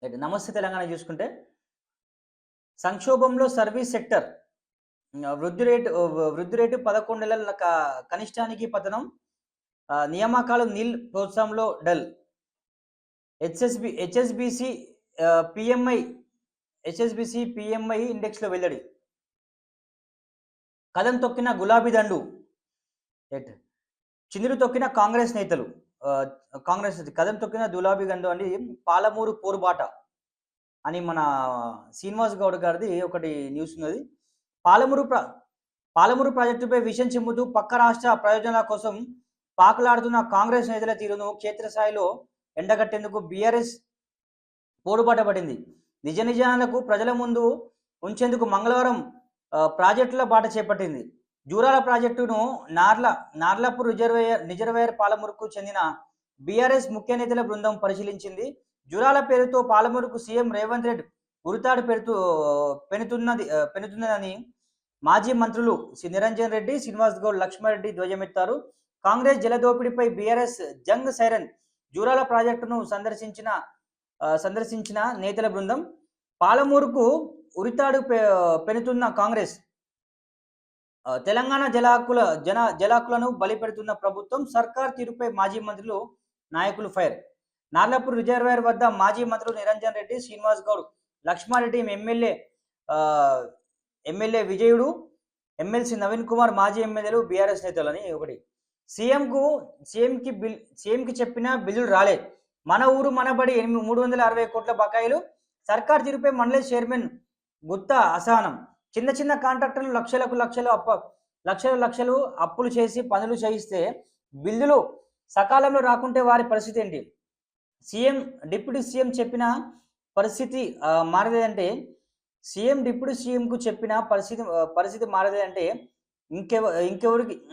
Right. నమస్తే తెలంగాణ చూసుకుంటే సంక్షోభంలో సర్వీస్ సెక్టర్ వృద్ధి రేటు 11 నెలల కనిష్టానికి పతనం. నియామకాలు నిల్ ప్రోత్సాహంలో dull. HSBC PMI HSBC PMI ఇండెక్స్లో వెల్లడి. కదం తొక్కిన గులాబీ దండు. రైట్. చిందులు తొక్కిన కాంగ్రెస్ నేతలు. కాంగ్రెస్ కదం తొక్కిన గులాబీ దండు అని పాలమూరు పోరుబాట అని మన శ్రీనివాస్ గౌడ్ గారిది ఒకటి న్యూస్ ఉన్నది. పాలమూరు ప్రాజెక్టుపై విషయం చిమ్ముతూ పక్క రాష్ట్ర ప్రయోజనాల కోసం పాకులాడుతున్న కాంగ్రెస్ నేతల తీరును క్షేత్రస్థాయిలో ఎండగట్టేందుకు బీఆర్ఎస్ పోరుబాట పడింది. నిజ నిజాలకు ప్రజల ముందు ఉంచేందుకు మంగళవారం ప్రాజెక్టుల బాట చేపట్టింది. జూరాల ప్రాజెక్టును నార్లాపూర్ రిజర్వేయర్ పాలమూరుకు చెందిన బీఆర్ఎస్ ముఖ్య నేతల బృందం పరిశీలించింది. జూరాల పేరుతో పాలమూరుకు సీఎం రేవంత్ రెడ్డి ఉరితాడు పెనుతున్నదని మాజీ మంత్రులు నిరంజన్ రెడ్డి, శ్రీనివాస్ గౌడ్, లక్ష్మారెడ్డి ధ్వజమెత్తారు. కాంగ్రెస్ జలదోపిడిపై బీఆర్ఎస్ జంగ్ సైరన్. జూరాల ప్రాజెక్టును సందర్శించిన నేతల బృందం పాలమూరుకు ఉరితాడు పెనుతున్న కాంగ్రెస్. తెలంగాణ జలాకులను బలి పెడుతున్న ప్రభుత్వం, సర్కార్ తీరుపై మాజీ మంత్రులు, నాయకులు ఫైర్. నార్లాపూర్ రిజర్వేయర్ వద్ద మాజీ మంత్రులు నిరంజన్ రెడ్డి, శ్రీనివాస్ గౌడ్, లక్ష్మారెడ్డి, ఎమ్మెల్యే విజయుడు, ఎమ్మెల్సీ నవీన్ కుమార్, మాజీ ఎమ్మెల్యేలు, బీఆర్ఎస్ నేతలు అని ఒకటి. సీఎంకి చెప్పిన బిల్లులు రాలే. మన ఊరు మనబడి 360 కోట్ల బకాయిలు. సర్కార్ తీరుపై మండలి చైర్మన్ గుత్తా అసహనం. చిన్న చిన్న కాంట్రాక్టర్లు లక్షలు అప్పులు చేసి పనులు చేయిస్తే బిల్లులు సకాలంలో రాకుంటే వారి పరిస్థితి ఏంటి? డిప్యూటీ సీఎం చెప్పిన పరిస్థితి మారలేదంటే డిప్యూటీ సీఎంకు చెప్పిన పరిస్థితి మారలేదంటే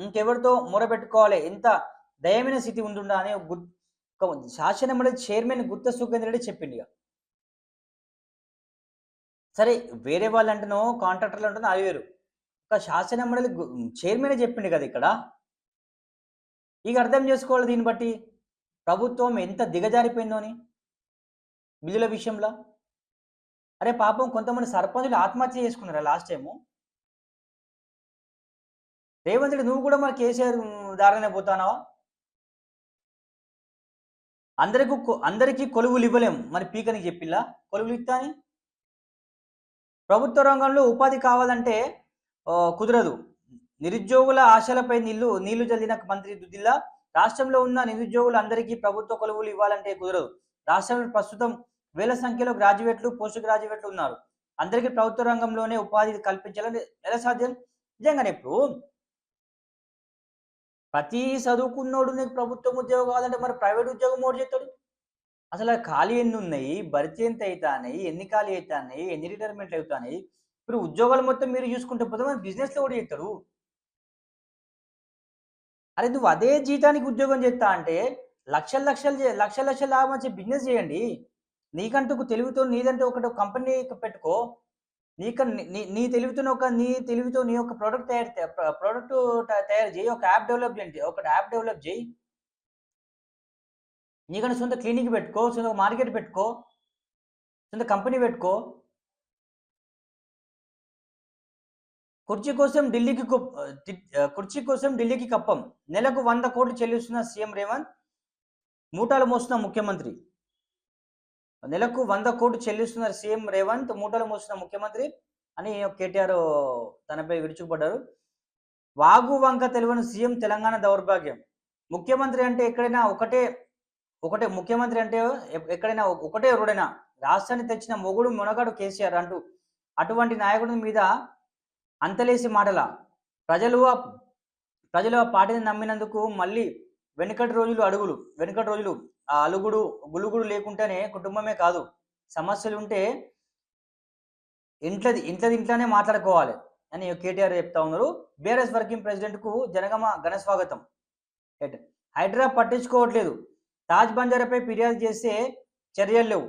ఇంకెవరితో మొరబెట్టుకోవాలి? ఎంత దయమైన స్థితి ఉంటుందా అని శాసనమండలి చైర్మన్ గుత్త సుఖేందర్ రెడ్డి చెప్పింది. సరే, వేరే వాళ్ళు అంటున్నో కాంట్రాక్టర్లు అంటున్నా అది వేరు. ఒక శాసనమండలి చైర్మనే చెప్పిండు కదా ఇక్కడ. ఇక అర్థం చేసుకోవాలి దీన్ని బట్టి ప్రభుత్వం ఎంత దిగజారిపోయిందో అని బిల్లుల విషయంలో. అరే పాపం, కొంతమంది సర్పంచులు ఆత్మహత్య చేసుకున్నారా లాస్ట్ టైము? రేవంత్ రెడ్డి, నువ్వు కూడా మరి కేసీఆర్ దారినే పోతానావా? అందరికీ కొలువులు ఇవ్వలేము, మరి పీకనికి చెప్పిల్లా కొలువులు ఇస్తా అని? ప్రభుత్వ రంగంలో ఉపాధి కావాలంటే కుదరదు. నిరుద్యోగుల ఆశలపై నీళ్లు జల్లిన మంత్రి దుద్దిల్లా. రాష్ట్రంలో ఉన్న నిరుద్యోగులు అందరికీ ప్రభుత్వ కొలువులు ఇవ్వాలంటే కుదరదు. రాష్ట్రంలో ప్రస్తుతం వేల సంఖ్యలో గ్రాడ్యుయేట్లు, పోస్ట్ గ్రాడ్యుయేట్లు ఉన్నారు. అందరికీ ప్రభుత్వ రంగంలోనే ఉపాధి కల్పించాలని ఎలా సాధ్యం? నిజంగానే ఇప్పుడు ప్రతి చదువుకున్నోడు నీకు ప్రభుత్వం ఉద్యోగం కావాలంటే మరి ప్రైవేట్ ఉద్యోగం ఓడి చేస్తాడు? అసలు ఖాళీ ఎన్ని ఉన్నాయి, భర్తీ ఎంత అవుతాయి, ఎన్ని ఖాళీ అవుతాయి, ఎన్ని రిటైర్మెంట్లు అవుతాయి? ఇప్పుడు ఉద్యోగాలు మొత్తం మీరు చూసుకుంటే పోతే మరి బిజినెస్లో ఓడి చేస్తాడు. అరే నువ్వు అదే జీతానికి ఉద్యోగం చేస్తా అంటే లక్షల లాభం వచ్చే బిజినెస్ చేయండి. నీకంటూ నీదంటూ ఒకటి కంపెనీ పెట్టుకో. నీ తెలివితో నీ యొక్క ప్రోడక్ట్ తయారు చేయి. ఒక యాప్ డెవలప్ చేయి. నీకంటే సొంత క్లినిక్ పెట్టుకో, సొంత మార్కెట్ పెట్టుకో, సొంత కంపెనీ పెట్టుకో. కుర్చీ కోసం ఢిల్లీకి కప్పం. నెలకు 100 కోట్లు చెల్లిస్తున్న సీఎం రేవంత్. మూటలు మోస్తున్న ముఖ్యమంత్రి. నెలకు 100 కోట్లు చెల్లిస్తున్న సీఎం రేవంత్, మూటలు మోస్తున్న ముఖ్యమంత్రి అని కేటీఆర్ తనపై విరుచుకుపడ్డారు. వాగు వంక తెలియని సీఎం, తెలంగాణ దౌర్భాగ్యం. ముఖ్యమంత్రి అంటే ఎక్కడైనా ఒకటే ముఖ్యమంత్రి అంటే ఎక్కడైనా ఒకటే ఎవరైనా రాష్ట్రాన్ని తెచ్చిన మొగుడు మొనగాడు కేసీఆర్ అంటూ అటువంటి నాయకుడి మీద అంతలేసి మాటల. ప్రజలు ఆ పార్టీని నమ్మినందుకు మళ్ళీ వెనుకటి రోజులు ఆ గులుగుడు లేకుంటేనే కుటుంబమే కాదు, సమస్యలు ఉంటే ఇంట్లోనే మాట్లాడుకోవాలి అని కేటీఆర్ చెప్తా ఉన్నారు. బీఆర్ఎస్ వర్కింగ్ ప్రెసిడెంట్కు జనగమ ఘన స్వాగతం. హైడ్రా పట్టించుకోవట్లేదు. తాజ్ బంజారాపై ఫిర్యాదు చేస్తే చర్యలు లేవు.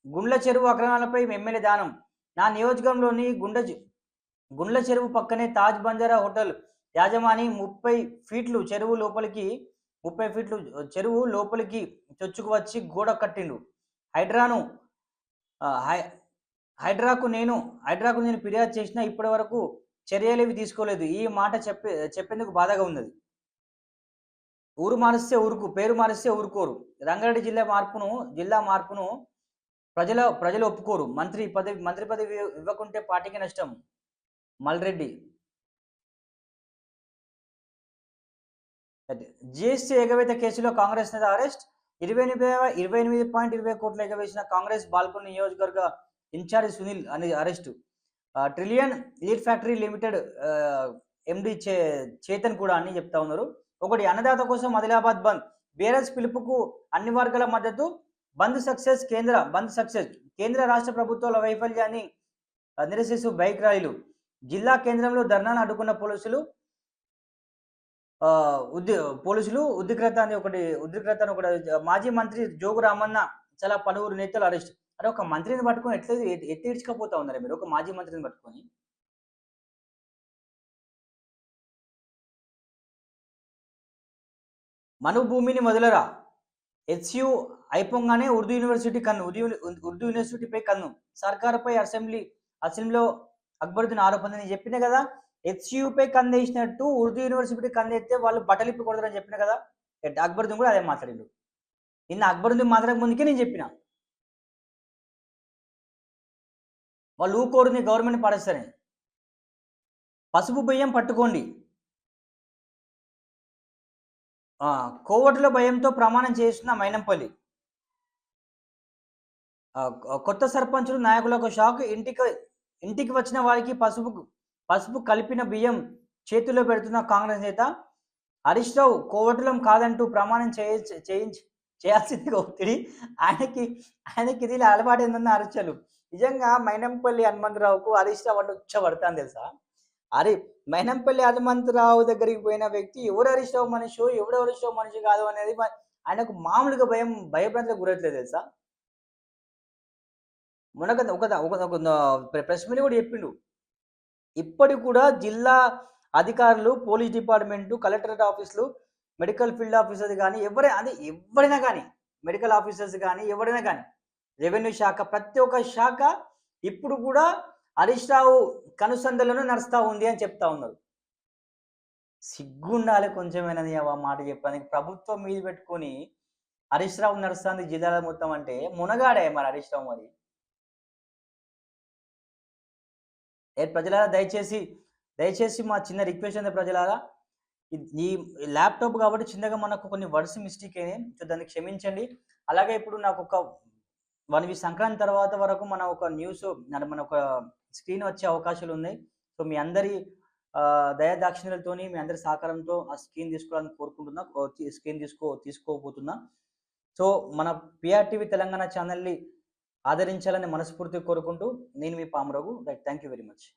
గుండ్ల చెరువు అక్రమాలపై ఎమ్మెల్యే దానం. నా నియోజకవర్గంలోని గుండ్ల చెరువు పక్కనే తాజ్ బంజారా హోటల్ యాజమాని 30 ఫీట్లు చెరువు లోపలికి చొచ్చుకు వచ్చి గోడ కట్టిండు. హైడ్రాను హై హైడ్రాకు నేను హైడ్రాకు నేను ఫిర్యాదు చేసినా ఇప్పటివరకు చర్యలేవి తీసుకోలేదు. ఈ మాట చెప్పేందుకు బాధగా ఉన్నది. ఊరు మారిస్తే పేరు మారిస్తే ఊరుకోరు. రంగారెడ్డి జిల్లా మార్పును ప్రజలు ఒప్పుకోరు. మంత్రి పదవి ఇవ్వకుంటే పార్టీకి నష్టం. మల్రెడ్డి. జీఎస్టీ ఎగవేత కేసులో కాంగ్రెస్ నేత అరెస్ట్. 28.20 కోట్ల ఎగవేసిన కాంగ్రెస్ బాల్కొండ నియోజకవర్గ ఇన్ఛార్జ్ సునీల్ అని arrest. Trillion lead factory limited ఎండి చేతన్ కూడా అని చెప్తా ఉన్నారు. ఒకటి, అన్నదాత కోసం ఆదిలాబాద్ బంద్. బీఆర్ఎస్ పిలుపుకు అన్ని వర్గాల మద్దతు. బంద్ సక్సెస్. కేంద్ర రాష్ట్ర ప్రభుత్వాల వైఫల్యాన్ని నిరసిస్తూ బైక్ ర్యాలీలు. జిల్లా కేంద్రంలో ధర్నాను అడ్డుకున్న పోలీసులు ఉద్రిక్తత అని ఒకటి మాజీ మంత్రి జోగు రామన్న చాలా పలువురు నేతలు అరెస్ట్. అంటే ఒక మంత్రిని పట్టుకొని ఎట్లా ఇడ్చుకపోతా ఉన్నారు మీరు ఒక మాజీ మంత్రిని పట్టుకొని. మను భూమిని వదలరా. హెచ్యు అయిపోగానే ఉర్దూ యూనివర్సిటీపై కన్ను. సర్కారుపై అసెంబ్లీలో అక్బరుద్దీన్ ఆరోపణ. నేను చెప్పిన కదా, హెచ్యుపై కందేసినట్టు ఉర్దూ యూనివర్సిటీ కందెత్తే వాళ్ళు బట్టలిప్పి కొడతారని చెప్పిన కదా. అక్బరుద్దీన్ కూడా అదే మాట్లాడిండు. నిన్న అక్బరుద్దీన్ మాట్లాడక ముందుకే నేను చెప్పిన వాళ్ళు ఊకోరుని గవర్నమెంట్ పడేస్తారని. పసుపు బియ్యం పట్టుకోండి. కోవటిలో భయంతో ప్రమాణం చేస్తున్న మైనంపల్లి. కొత్త సర్పంచులు నాయకులకు షాక్. ఇంటికి వచ్చిన వారికి పసుపు కలిపిన బియ్యం చేతుల్లో పెడుతున్న కాంగ్రెస్ నేత హరీష్ రావు. కోవటులం కాదంటూ ప్రమాణం చేయాల్సిందిగా ఒత్తిడి. ఆయనకి ఇది అలవాటు ఏందన్న అరచలు. నిజంగా మైనంపల్లి హనుమంతరావుకు హరీష్ రావు అంటే ఉచ్చబడతాను తెలుసా. మైనంపల్లి హనుమంతరావు దగ్గరికి పోయిన వ్యక్తి ఎవరు హరీష్ రావు మనిషి, ఎవడు హరీష్ రావు మనిషి కాదు అనేది ఆయనకు మామూలుగా భయభ్రాంతులకు గురట్లేదు తెలుసా. ఒక ప్రెస్ మీట్ కూడా చెప్పిండు. ఇప్పటికి కూడా జిల్లా అధికారులు, పోలీస్ డిపార్ట్మెంటు, కలెక్టరేట్ ఆఫీసులు, మెడికల్ ఫీల్డ్ ఆఫీసర్స్ కానీ ఎవరైనా కానీ మెడికల్ ఆఫీసర్స్ కానీ ఎవరైనా కానీ రెవెన్యూ శాఖ ప్రతి ఒక్క శాఖ ఇప్పుడు కూడా హరీష్ రావు కనుసంధలను నడుస్తూ ఉంది అని చెప్తా ఉన్నారు. సిగ్గుండాలి కొంచెమైనది ఆ మాట చెప్పడానికి. ప్రభుత్వం మీద పెట్టుకొని హరీష్ రావు నడుస్తుంది జిల్లాల మొత్తం అంటే మునగాడే మరి హరీష్ రావు. మరి ప్రజలారా దయచేసి మా చిన్న రిక్వెస్ట్ ఉంది ప్రజలారా, ఈ ల్యాప్టాప్ కాబట్టి చిన్నగా మనకు కొన్ని వర్డ్స్ మిస్టేక్ అయినాయి, సో దాన్ని క్షమించండి. అలాగే ఇప్పుడు నాకు ఒక 1 వీక్ సంక్రాంతి తర్వాత వరకు మన ఒక స్క్రీన్ వచ్చే అవకాశాలు ఉన్నాయి. సో మీ అందరి దయాదాక్షిణ్యాలతోని, మీ అందరి సహకారంతో ఆ స్క్రీన్ తీసుకోవాలని స్క్రీన్ తీసుకోబోతున్నా. సో మన పిఆర్టీవీ తెలంగాణ ఛానల్ని ఆదరించాలని మనస్ఫూర్తిగా కోరుకుంటూ నేను మీ Pamarao. Thank you very much.